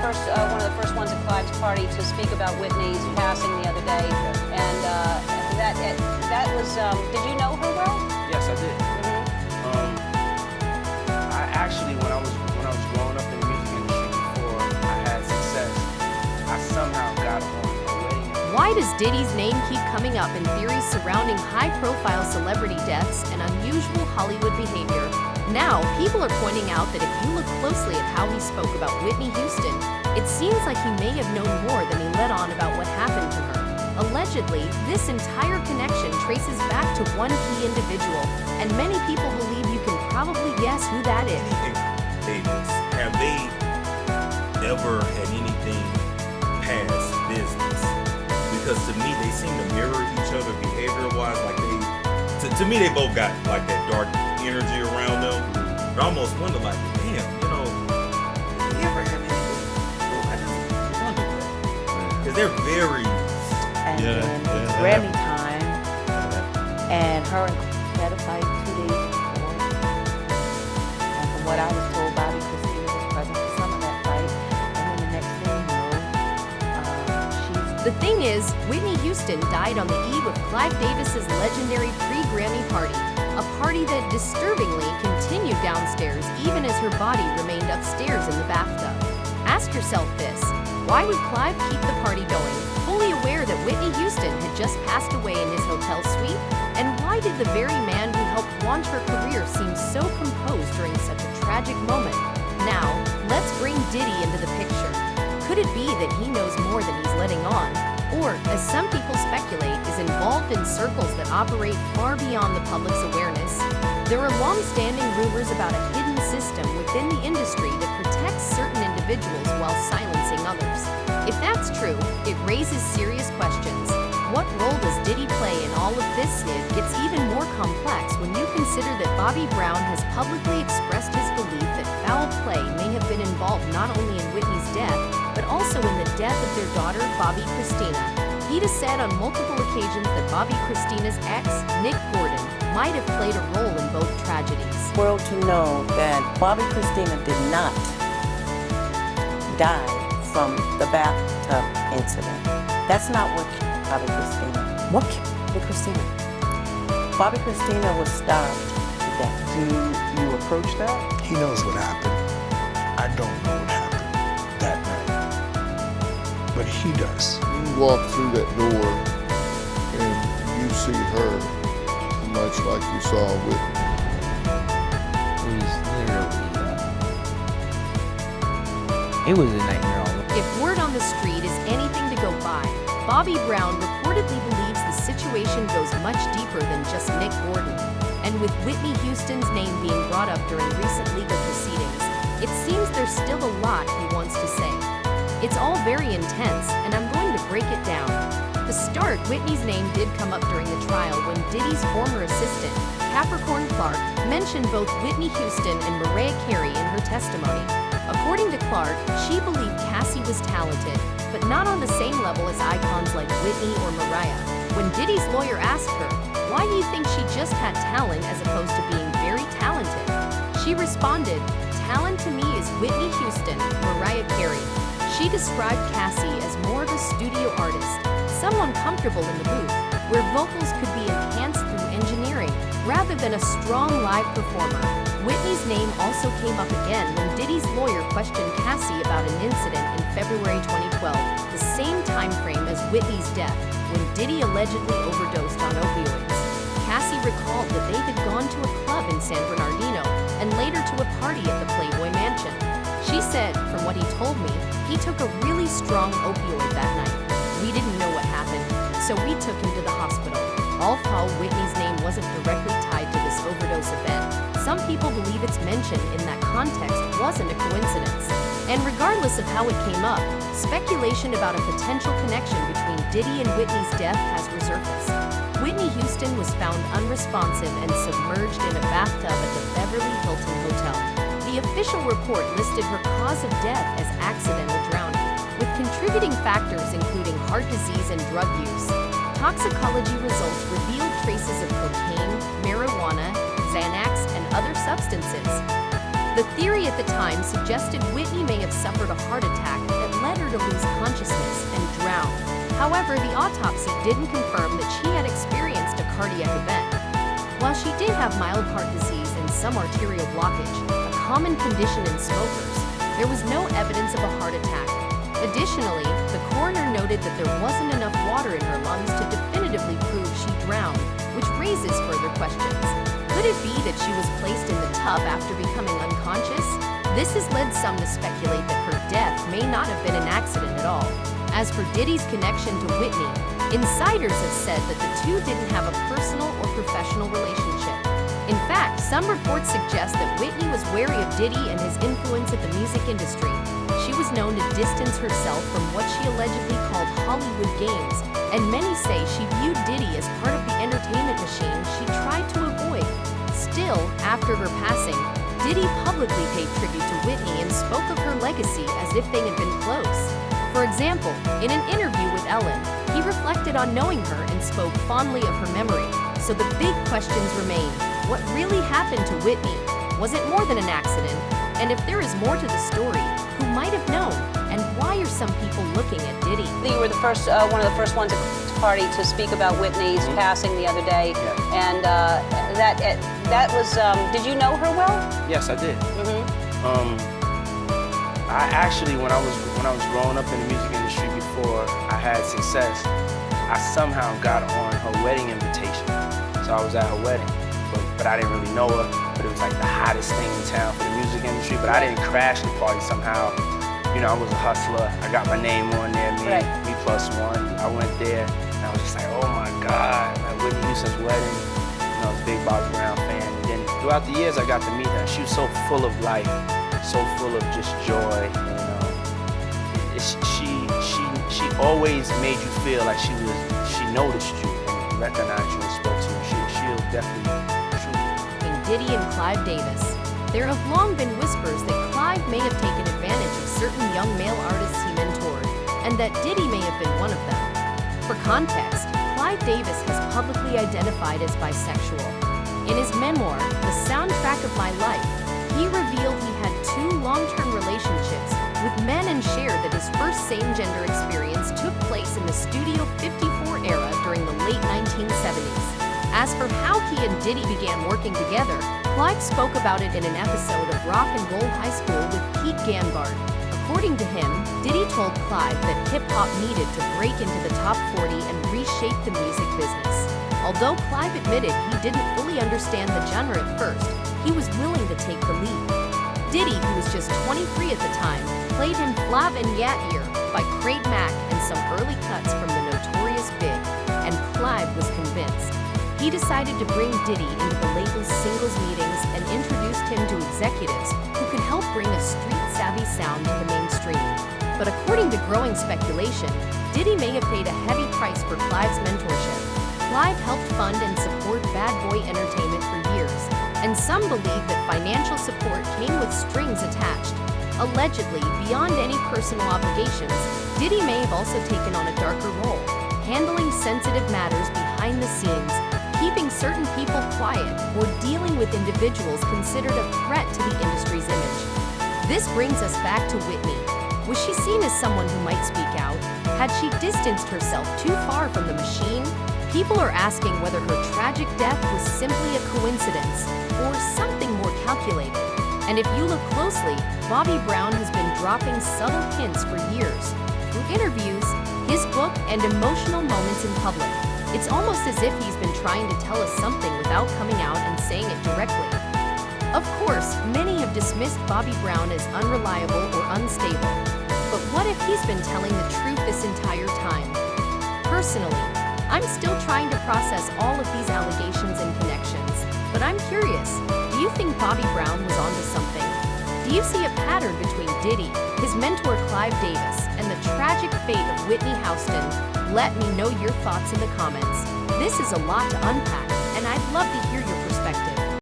one of the first ones at Clive's party to speak about Whitney's passing the other day, and that was. Did you know her well? Yes, I did. I actually, when I was growing up in the music industry before I had success, I somehow got on her wedding. Why does Diddy's name keep coming up in theories surrounding high-profile celebrity deaths and unusual Hollywood behavior? Now, people are pointing out that if you look closely at how he spoke about Whitney Houston, it seems like he may have known more than he let on about what happened to her. Allegedly, this entire connection traces back to one key individual, and many people believe you can probably guess who that is. Davis, have they ever had anything past business? Because to me, they seem to mirror each other behavior-wise. Like to me, they both got like that dark energy around them. But I almost wonder, like, damn, did they ever have anything? Well, I just wonder that. Because they're very... And then it's Grammy time, and her and Clive had a fight 2 days before. And from what I was told, Bobby Christina was present for some of that fight. And then the next thing you know, The thing is, Whitney Houston died on the eve of Clive Davis's legendary pre-Grammy party, a party that disturbingly continued downstairs even as her body remained upstairs in the bathtub. Ask yourself this: why would Clive keep the party going, fully aware that Whitney Houston had just passed away in his hotel suite? And why did the very man who helped launch her career seem so composed during such a tragic moment? Now, let's bring Diddy into the picture. Could it be that he knows more than he's letting on? Or, as some people speculate, is involved in circles that operate far beyond the public's awareness? There are long-standing rumors about a hidden system within the industry that protects certain individuals while silencing others. If that's true, it raises serious questions. What role does Diddy play in all of this? It gets even more complex when you consider that Bobby Brown has publicly expressed his belief that foul play may have been involved not only in Whitney's death, but also in the death of their daughter, Bobby Christina. He'd has said on multiple occasions that Bobby Christina's ex, Nick Gordon, might have played a role in both tragedies. world to know that Bobby Christina did not die from the bathtub incident. That's not what killed Bobby Christina. What killed Bobby Christina? Bobby Christina was starved to death. Do you approach that? He knows what happened. I don't know what happened that night, but he does. You walk through that door and you see her much like you saw Whitney. It was a nightmare all over. If word on the street is anything to go by, Bobby Brown reportedly believes the situation goes much deeper than just Nick Gordon. And with Whitney Houston's name being brought up during recent legal proceedings, it seems there's still a lot he wants to say. It's all very intense, and I'm going to break it down. To start, Whitney's name did come up during the trial when Diddy's former assistant, Capricorn Clark, mentioned both Whitney Houston and Mariah Carey in her testimony. According to Clark, she believed Cassie was talented, but not on the same level as icons like Whitney or Mariah. When Diddy's lawyer asked her, "Why do you think she just had talent as opposed to being very talented?" she responded, "Talent to me is Whitney Houston, Mariah Carey." She described Cassie as more of a studio artist, someone comfortable in the booth, where vocals could be enhanced through engineering, rather than a strong live performer. Whitney's name also came up again when Diddy's lawyer questioned Cassie about an incident in February 2012, the same time frame as Whitney's death, when Diddy allegedly overdosed on opioids. Cassie recalled that they had gone to a club in San Bernardino and later to a party at the Playboy Mansion. She said, "From what he told me, he took a really strong opioid that night. We didn't know what happened, so we took him to the hospital." Although Whitney's name wasn't directly tied to this overdose event, some people believe its mention in that context wasn't a coincidence. And regardless of how it came up, speculation about a potential connection between Diddy and Whitney's death has resurfaced. Whitney Houston was found unresponsive and submerged in a bathtub at the Beverly Hilton Hotel. The official report listed her cause of death as accidental drowning, with contributing factors including heart disease and drug use. Toxicology results revealed traces of cocaine, marijuana, Xanax, and other substances. The theory at the time suggested Whitney may have suffered a heart attack However, the autopsy didn't confirm that she had experienced a cardiac event. While she did have mild heart disease and some arterial blockage, a common condition in smokers, there was no evidence of a heart attack. Additionally, the coroner noted that there wasn't enough water in her lungs to definitively prove she drowned, which raises further questions. Could it be that she was placed in the tub after becoming unconscious? This has led some to speculate that her death may not have been an accident at all. As for Diddy's connection to Whitney, insiders have said that the two didn't have a personal or professional relationship. In fact, some reports suggest that Whitney was wary of Diddy and his influence at the music industry. She was known to distance herself from what she allegedly called Hollywood games, and many say she viewed Diddy as part of the entertainment machine she tried to avoid. Still, after her passing, Diddy publicly paid tribute to Whitney and spoke of her legacy as if they had been close. For example, in an interview with Ellen, he reflected on knowing her and spoke fondly of her memory. So the big questions remain. What really happened to Whitney? Was it more than an accident? And if there is more to the story, who might have known? And why are some people looking at Diddy? You were the first, one of the first ones to party to speak about Whitney's passing the other day, and that was. Did you know her well? Yes, I did. I actually, when I was growing up in the music industry before I had success, I somehow got on her wedding invitation. So I was at her wedding, but I didn't really know her. But it was like the hottest thing in town for the music industry. But I didn't crash the party somehow. You know, I was a hustler. I got my name on there, me plus one. I went there, and I was just like, oh my God, like Whitney Houston's wedding. You know, I was a big Bobby Brown fan. And then throughout the years, I got to meet her. She was so full of life, so full of just joy. You know, she always made you feel like she noticed you and recognized you and spoke to you. She'll definitely Diddy and Clive Davis. There have long been whispers that Clive may have taken advantage of certain young male artists he mentored, and that Diddy may have been one of them. For context, Clive Davis has publicly identified as bisexual. In his memoir, The Soundtrack of My Life, he revealed he had 2 long-term relationships with men and shared that his first same-gender experience took place in the Studio 54 era during the late 1970s. As for how he and Diddy began working together, Clive spoke about it in an episode of Rock and Roll High School with Pete Gambard. According to him, Diddy told Clive that hip-hop needed to break into the top 40 and reshape the music business. Although Clive admitted he didn't fully understand the genre at first, he was willing to take the lead. Diddy, who was just 23 at the time, played him Flav and Yat Ear by Craig Mack and some early cuts from the Notorious Big, and Clive was convinced. He decided to bring Diddy into the label's singles meetings and introduced him to executives who could help bring a street-savvy sound to the mainstream. But according to growing speculation, Diddy may have paid a heavy price for Clive's mentorship. Clive helped fund and support Bad Boy Entertainment for years, and some believe that financial support came with strings attached. Allegedly, beyond any personal obligations, Diddy may have also taken on a darker role, handling sensitive matters behind the scenes, keeping certain people quiet, or dealing with individuals considered a threat to the industry's image. This brings us back to Whitney. Was she seen as someone who might speak out? Had she distanced herself too far from the machine? People are asking whether her tragic death was simply a coincidence or something more calculated. And if you look closely, Bobby Brown has been dropping subtle hints for years. Through interviews, his book, and emotional moments in public, it's almost as if he's been trying to tell us something without coming out and saying it directly. Of course, many have dismissed Bobby Brown as unreliable or unstable. But what if he's been telling the truth this entire time? Personally, I'm still trying to process all of these allegations and connections. But I'm curious, do you think Bobby Brown was onto something? Do you see a pattern between Diddy, his mentor Clive Davis, and the tragic fate of Whitney Houston? Let me know your thoughts in the comments. This is a lot to unpack, and I'd love to hear